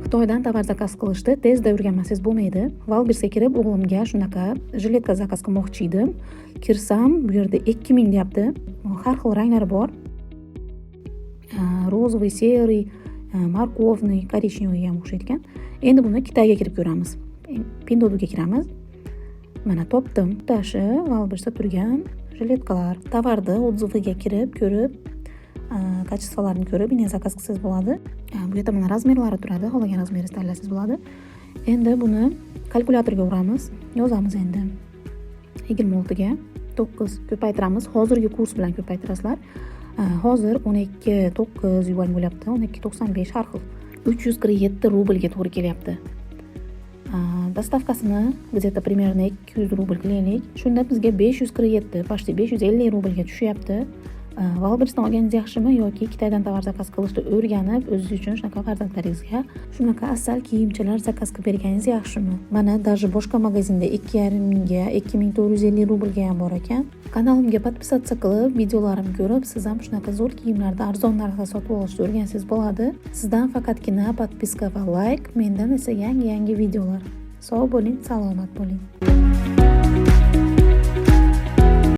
Xitoydan tovar zakaz qilishni tezda o'rganmasangiz bo'lmaydi. Wildberriesga kirib o'g'limga shunaqa jiletka zakaz qilmoqchi edim. Kirsam, bu yerda 2000 deyapti. Har xil ranglari bor. Rozовый, серый, morkovniy, korичневый ham o'xshaydi ekan. Endi buni Xitoyga kirib ko'ramiz. Pinduoduga kiramiz. Mana topdim. Tashi Wildberriesda turgan jiletkalar. Tovarni отзывiga kirib, ko'rib, kачествolarini ko'rib, yana zakaz qilsangiz bo'ladi. Bu yerda mana razmerlari turadi. Xohlagan razmerni tanlasangiz bo'ladi. Endi buni kalkulyatorga uramiz. Yozamiz endi. 26 ga 9 ko'paytiramiz. Hozirgi kurs bilan ko'paytirasizlar. Hozir 12.9 yuan bo'lyapti. 12.95 har xil. 347 rublga to'g'ri kelyapti. Dostavkasini где-то примерно 200 rubl qilaylik. Shunda bizga 547, почти 550 rublga tushyapti. Wildberriesdan olganingiz yaxshimi yoki Xitoydan tovar zakaz qilishni o'rganib, o'zingiz uchun shunaqa farzandlaringizga shunaqa asal kiyimchalar zakaz qilib berganingiz yaxshimi? Mana даже boshqa magazinda 2,5 mingga, 2450 rublga ham bor ekan. Kanalimga podpisatsiya qilib, videolarimni ko'rib, siz ham shunaqa zo'r kiyimlarni arzon narxda sotib olishni o'rgansangiz bo'ladi. Sizdan faqatgina podpiska va like, mendan esa yangi videolar. Sog' bo'ling, salomat bo'ling.